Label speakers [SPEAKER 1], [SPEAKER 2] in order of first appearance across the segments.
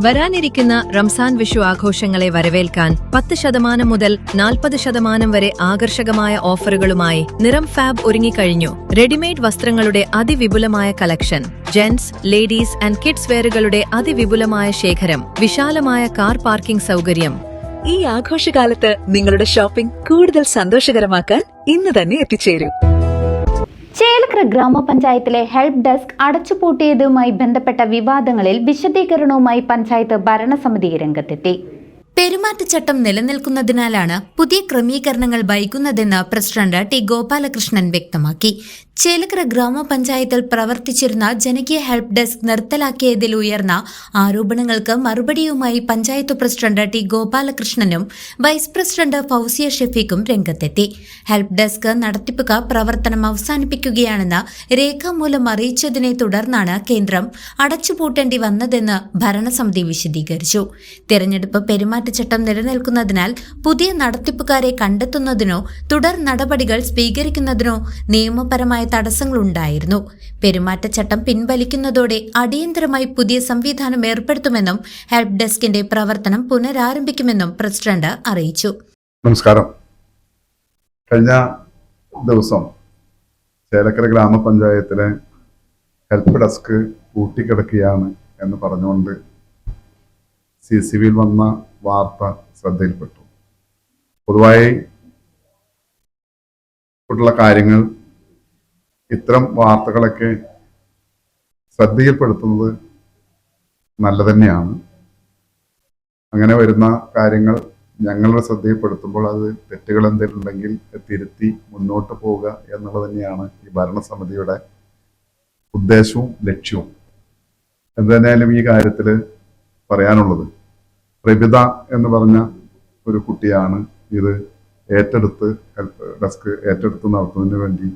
[SPEAKER 1] വരാനിരിക്കുന്ന റംസാൻ വിഷു ആഘോഷങ്ങളെ വരവേൽക്കാൻ 10% മുതൽ 40% വരെ ആകർഷകമായ ഓഫറുകളുമായി നിറം ഫാബ് ഒരുങ്ങിക്കഴിഞ്ഞു. റെഡിമെയ്ഡ് വസ്ത്രങ്ങളുടെ അതിവിപുലമായ collection, gents, ladies and kids വെയറുകളുടെ അതിവിപുലമായ ശേഖരം, വിശാലമായ കാർ പാർക്കിംഗ് സൗകര്യം.
[SPEAKER 2] ഈ ആഘോഷകാലത്ത് നിങ്ങളുടെ ഷോപ്പിംഗ് കൂടുതൽ സന്തോഷകരമാക്കാൻ ഇന്ന് തന്നെ എത്തിച്ചേരൂ.
[SPEAKER 3] ചേലക്കര ഗ്രാമപഞ്ചായത്തിലെ ഹെൽപ്പ് ഡെസ്ക് അടച്ചുപൂട്ടിയതുമായി ബന്ധപ്പെട്ട വിവാദങ്ങളിൽ വിശദീകരണവുമായി പഞ്ചായത്ത് ഭരണസമിതി രംഗത്തെത്തി. പെരുമാറ്റച്ചട്ടം നിലനിൽക്കുന്നതിനാലാണ് പുതിയ ക്രമീകരണങ്ങൾ വൈകുന്നതെന്ന് പ്രസിഡന്റ് ടി ഗോപാലകൃഷ്ണൻ വ്യക്തമാക്കി. ചേലക്കര ഗ്രാമപഞ്ചായത്തിൽ പ്രവർത്തിച്ചിരുന്ന ജനകീയ ഹെൽപ്പ് ഡെസ്ക് നിർത്തലാക്കിയതിൽ ഉയർന്ന ആരോപണങ്ങൾക്ക് മറുപടിയുമായി പഞ്ചായത്ത് പ്രസിഡന്റ് ടി ഗോപാലകൃഷ്ണനും വൈസ് പ്രസിഡന്റ് ഫൗസിയ ഷെഫീഖും രംഗത്തെത്തി. ഹെൽപ്പ് ഡെസ്ക് നടത്തിപ്പുകാർ പ്രവർത്തനം അവസാനിപ്പിക്കുകയാണെന്ന് രേഖാമൂലം അറിയിച്ചതിനെ തുടർന്നാണ് കേന്ദ്രം അടച്ചുപൂട്ടേണ്ടി വന്നതെന്ന് ഭരണസമിതി വിശദീകരിച്ചു. തെരഞ്ഞെടുപ്പ് പെരുമാറ്റച്ചട്ടം നിലനിൽക്കുന്നതിനാൽ പുതിയ നടത്തിപ്പുകാരെ കണ്ടെത്തുന്നതിനോ തുടർ നടപടികൾ സ്വീകരിക്കുന്നതിനോ നിയമപരമായ തടസ്സങ്ങളുണ്ടായിരുന്നു. പെരുമാറ്റച്ചട്ടം പിൻവലിക്കുന്നതോടെ അടിയന്തരമായി പുതിയ സംവിധാനം ഏർപ്പെടുത്തുമെന്നും ഹെൽപ്പ് ഡെസ്കിന്റെ പ്രവർത്തനം പുനരാരംഭിക്കുമെന്നും പ്രസിഡന്റ് അറിയിച്ചു.
[SPEAKER 4] നമസ്കാരം. കഴിഞ്ഞ ദിവസം ചേലക്കര ഗ്രാമപഞ്ചായത്തിലെ ഹെൽപ്പ് ഡെസ്ക് പൂട്ടിക്കിടക്കുകയാണ് എന്ന് പറഞ്ഞുകൊണ്ട് CCVയിൽ വന്ന വാർത്ത ശ്രദ്ധയിൽപ്പെട്ടു. പൊതുവായി ഉള്ള കാര്യങ്ങൾ, ഇത്തരം വാർത്തകളൊക്കെ ശ്രദ്ധയിൽപ്പെടുത്തുന്നത് നല്ല തന്നെയാണ്. അങ്ങനെ വരുന്ന കാര്യങ്ങൾ ഞങ്ങളുടെ ശ്രദ്ധയിൽപ്പെടുത്തുമ്പോൾ അത് തെറ്റുകൾ എന്തെങ്കിലും ഉണ്ടെങ്കിൽ തിരുത്തി മുന്നോട്ട് പോവുക എന്നുള്ളത് തന്നെയാണ് ഈ ഭരണസമിതിയുടെ ഉദ്ദേശവും ലക്ഷ്യവും. എന്തായാലും ഈ കാര്യത്തിൽ പറയാനുള്ളത്, പ്രഭിത എന്ന് പറഞ്ഞ ഒരു കുട്ടിയാണ് ഇത് ഏറ്റെടുത്ത് ഹെൽപ്പ് ഡെസ്ക് ഏറ്റെടുത്ത് നടത്തുന്നതിന് വേണ്ടി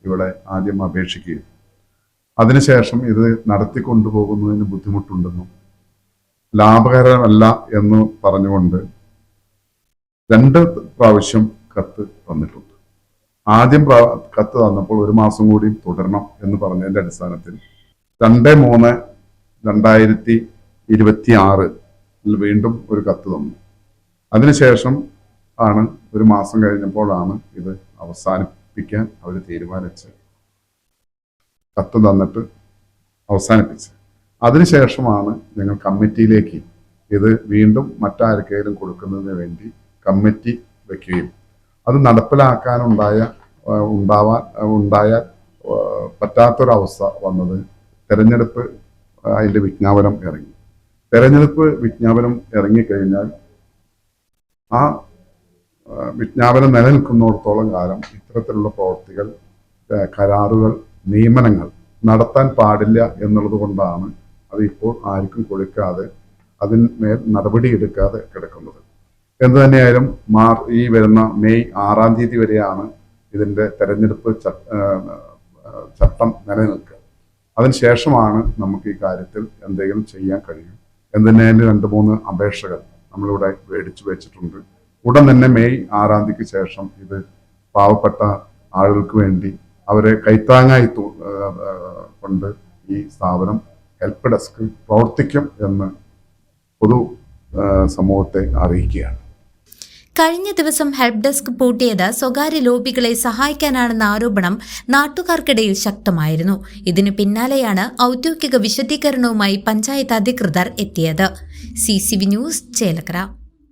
[SPEAKER 4] ഇവിടെ ആദ്യം അപേക്ഷിക്കുകയും അതിനുശേഷം ഇത് നടത്തിക്കൊണ്ടുപോകുന്നതിന് ബുദ്ധിമുട്ടുണ്ടെന്നും ലാഭകരമല്ല എന്ന് പറഞ്ഞുകൊണ്ട് 2 പ്രാവശ്യം കത്ത് തന്നിട്ടുണ്ട്. ആദ്യം കത്ത് തന്നപ്പോൾ 1 മാസം കൂടി തുടരണം എന്ന് പറഞ്ഞതിൻ്റെ അടിസ്ഥാനത്തിൽ 2/3/2026 വീണ്ടും ഒരു കത്ത് തന്നു. അതിനുശേഷം ആണ് 1 മാസം കഴിഞ്ഞപ്പോഴാണ് ഇത് അവസാനിപ്പിക്കാൻ അവർ തീരുമാനിച്ച് കത്ത് തന്നിട്ട് അവസാനിപ്പിച്ച്. അതിനുശേഷമാണ് ഞങ്ങൾ കമ്മിറ്റിയിലേക്ക് ഇത് വീണ്ടും മറ്റാർക്കെങ്കിലും കൊടുക്കുന്നതിന് വേണ്ടി കമ്മിറ്റി വയ്ക്കുകയും അത് ഉണ്ടായാൽ പറ്റാത്തൊരവസ്ഥ വന്നത് തെരഞ്ഞെടുപ്പ് അതിൻ്റെ വിജ്ഞാപനം ഇറങ്ങി. തെരഞ്ഞെടുപ്പ് വിജ്ഞാപനം ഇറങ്ങിക്കഴിഞ്ഞാൽ ആ വിജ്ഞാപനം നിലനിൽക്കുന്നിടത്തോളം കാലം ഇത്തരത്തിലുള്ള പ്രവൃത്തികൾ, കരാറുകൾ, നിയമനങ്ങൾ നടത്താൻ പാടില്ല എന്നുള്ളത് കൊണ്ടാണ് അത് ഇപ്പോൾ ആർക്കും കൊടുക്കാതെ അതിന്മേൽ നടപടിയെടുക്കാതെ കിടക്കുന്നത്. എന്തു തന്നെയായാലും ഈ വരുന്ന മെയ് 6-ാം തീയതി വരെയാണ് ഇതിൻ്റെ തെരഞ്ഞെടുപ്പ് ചട്ടം നിലനിൽക്കുക. അതിനുശേഷമാണ് നമുക്ക് ഈ കാര്യത്തിൽ എന്തെങ്കിലും ചെയ്യാൻ കഴിയും. എന്തിനേലും 2-3 അപേക്ഷകൾ നമ്മളിവിടെ മേടിച്ചു വെച്ചിട്ടുണ്ട്. ഉടൻ തന്നെ മെയ് 6-ാം തീയതിക്ക് ശേഷം ഇത് പാവപ്പെട്ട ആളുകൾക്ക് വേണ്ടി അവരെ കൈത്താങ്ങായി കൊണ്ട് ഈ സ്ഥാപനം ഹെൽപ്പ് ഡെസ്ക് പ്രവർത്തിക്കും എന്ന് പൊതു സമൂഹത്തെ അറിയിക്കുകയാണ്.
[SPEAKER 3] കഴിഞ്ഞ ദിവസം ഹെൽപ്പ് ഡെസ്ക് പൂട്ടിയത് സ്വകാര്യ ലോബികളെ സഹായിക്കാനാണെന്ന ആരോപണം നാട്ടുകാർക്കിടയിൽ ശക്തമായിരുന്നു. ഇതിനു പിന്നാലെയാണ് ഔദ്യോഗിക വിശദീകരണവുമായി പഞ്ചായത്ത് അധികൃതർ എത്തിയത്. CCV news, Chelakkara.